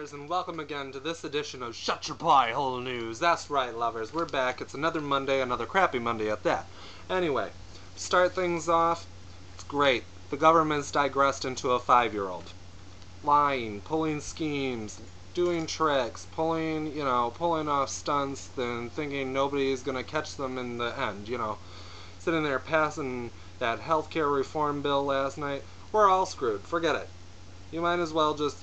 lovers, and welcome again to this edition of Shut Your Pie, HoleNews. That's right, lovers, we're back. It's another Monday, another crappy Monday at that. Anyway, to start things off, it's great. The government's digressed into a 5-year-old. Lying, pulling schemes, doing tricks, pulling off stunts, then thinking nobody's gonna catch them in the end, Sitting there passing that healthcare reform bill last night. We're all screwed. Forget it. You might as well just,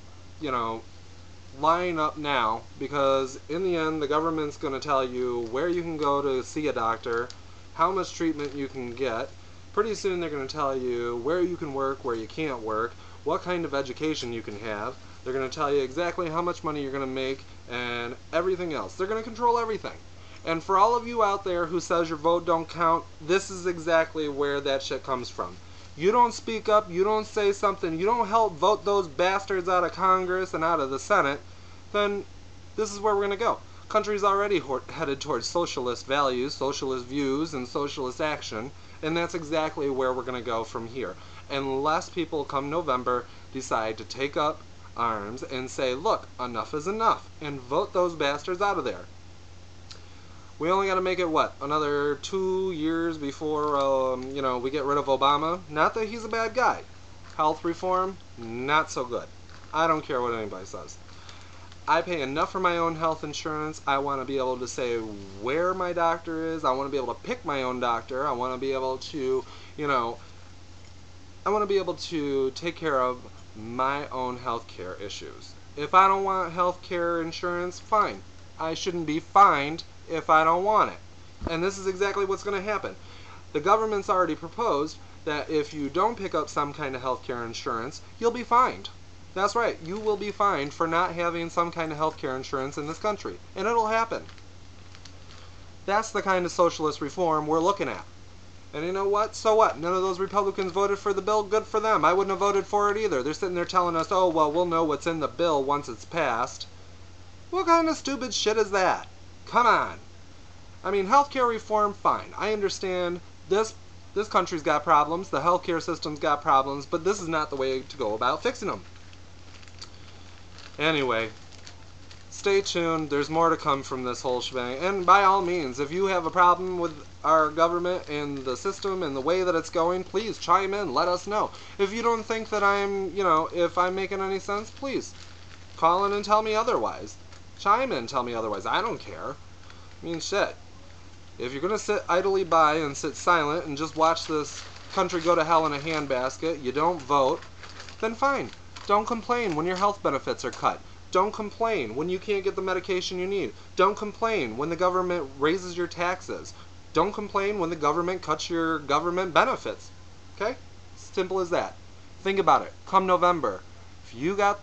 line up now, because in the end the government's going to tell you where you can go to see a doctor, how much treatment you can get. Pretty soon they're going to tell you where you can work, where you can't work, what kind of education you can have. They're going to tell you exactly how much money you're going to make and everything else. They're going to control everything. And for all of you out there who says your vote don't count, this is exactly where that shit comes from. You don't speak up, you don't say something, you don't help vote those bastards out of Congress and out of the Senate, then this is where we're going to go. Country's already headed towards socialist values, socialist views, and socialist action, and that's exactly where we're going to go from here. Unless people come November decide to take up arms and say, look, enough is enough, and vote those bastards out of there. We only got to make it, another 2 years before, we get rid of Obama? Not that he's a bad guy. Health reform? Not so good. I don't care what anybody says. I pay enough for my own health insurance. I want to be able to say where my doctor is. I want to be able to pick my own doctor. I want to be able to, take care of my own health care issues. If I don't want health care insurance, fine. I shouldn't be fined if I don't want it. And this is exactly what's going to happen. The government's already proposed that if you don't pick up some kind of healthcare insurance, you'll be fined. That's right, you will be fined for not having some kind of healthcare insurance in this country. And it'll happen. That's the kind of socialist reform we're looking at. And you know what? So what? None of those Republicans voted for the bill? Good for them. I wouldn't have voted for it either. They're sitting there telling us, oh, well, we'll know what's in the bill once it's passed. What kind of stupid shit is that? Come on. I mean, healthcare reform, fine. I understand this country's got problems, the healthcare system's got problems, but this is not the way to go about fixing them. Anyway, stay tuned. There's more to come from this whole shebang. And by all means, if you have a problem with our government and the system and the way that it's going, please chime in. Let us know. If you don't think that I'm, if I'm making any sense, please call in and tell me otherwise. Chime in and tell me otherwise. I don't care. I mean, shit. If you're going to sit idly by and sit silent and just watch this country go to hell in a handbasket, you don't vote, then fine. Don't complain when your health benefits are cut. Don't complain when you can't get the medication you need. Don't complain when the government raises your taxes. Don't complain when the government cuts your government benefits. Okay? Simple as that. Think about it. Come November, if you got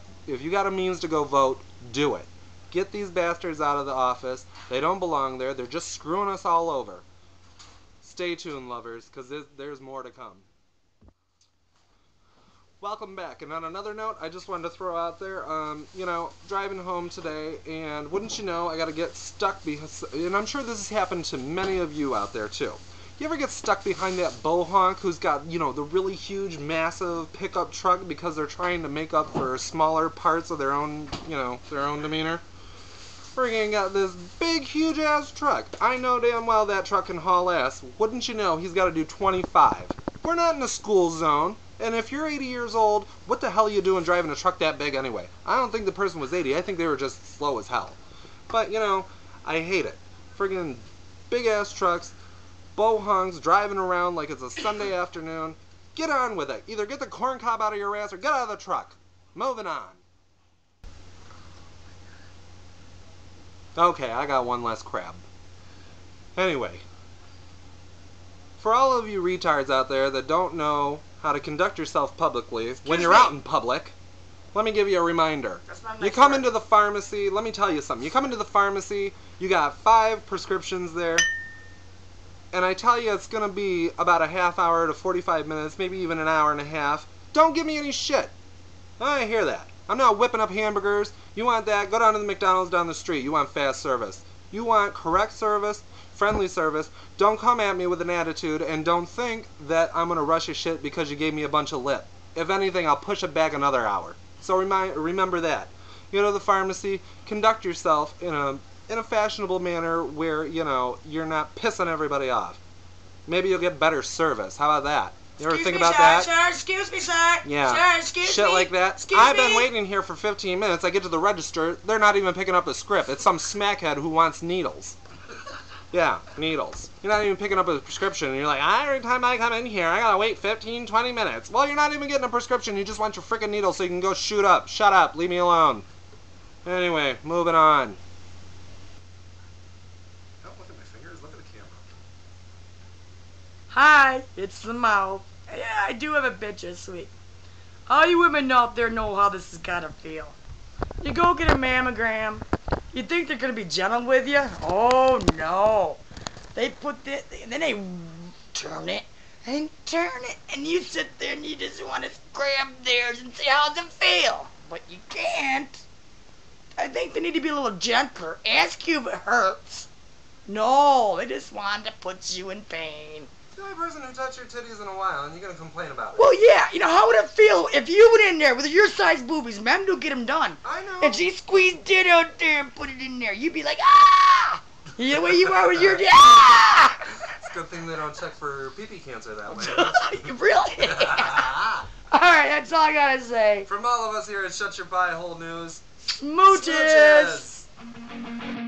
a means to go vote, do it. Get these bastards out of the office. They don't belong there. They're just screwing us all over. Stay tuned, lovers, because there's more to come. Welcome back. And on another note, I just wanted to throw out there, driving home today, and wouldn't you know, I got to get stuck and I'm sure this has happened to many of you out there, too. You ever get stuck behind that bohonk who's got, the really huge, massive pickup truck because they're trying to make up for smaller parts of their own, their own demeanor? Friggin' got this big, huge-ass truck. I know damn well that truck can haul ass. Wouldn't you know, he's got to do 25. We're not in a school zone. And if you're 80 years old, what the hell are you doing driving a truck that big anyway? I don't think the person was 80. I think they were just slow as hell. But, I hate it. Friggin' big-ass trucks, bohonks driving around like it's a Sunday afternoon. Get on with it. Either get the corn cob out of your ass or get out of the truck. Moving on. Okay, I got one less crab. Anyway, for all of you retards out there that don't know how to conduct yourself publicly when you're out in public, let me give you a reminder. You come into the pharmacy, let me tell you something. You come into the pharmacy, you got 5 prescriptions there, and I tell you it's going to be about a half hour to 45 minutes, maybe even an hour and a half. Don't give me any shit. I hear that. I'm not whipping up hamburgers. You want that? Go down to the McDonald's down the street. You want fast service. You want correct service, friendly service. Don't come at me with an attitude, and don't think that I'm going to rush your shit because you gave me a bunch of lip. If anything, I'll push it back another hour. So remember that. You go to the pharmacy, conduct yourself in a fashionable manner where, you know, you're not pissing everybody off. Maybe you'll get better service. How about that? You ever think about that? Sir, excuse me, sir. Yeah. Sir, excuse Shit me. like that. Excuse I've me. been waiting here for 15 minutes. I get to the register. They're not even picking up a script. It's some smackhead who wants needles. Yeah, needles. You're not even picking up a prescription. And you're like, every time I come in here, I gotta wait 15, 20 minutes. Well, you're not even getting a prescription. You just want your frickin' needle so you can go shoot up. Shut up. Leave me alone. Anyway, moving on. Don't look at my fingers. Look at the camera. Hi, it's the mouth. Yeah, I do have a bitch this week. All you women out there know how this is gotta feel. You go get a mammogram. You think they're gonna be gentle with you? Oh no. They put this, then they turn it and turn it, and you sit there and you just want to grab theirs and say, how's it feel? But you can't. I think they need to be a little gentler. Ask you if it hurts. No, they just want to put you in pain. The only person who touched your titties in a while, and you're gonna complain about it. Well, yeah, you know, how would it feel if you went in there with your size boobies? Men do get them done. I know. And she squeezed it out there and put it in there. You'd be like, ah! You know where you are with your, ah! It's a good thing they don't check for pee-pee cancer that way. Really? Alright, that's all I gotta say. From all of us here at Shut Your Pie Hole News, Smooches! Smooches!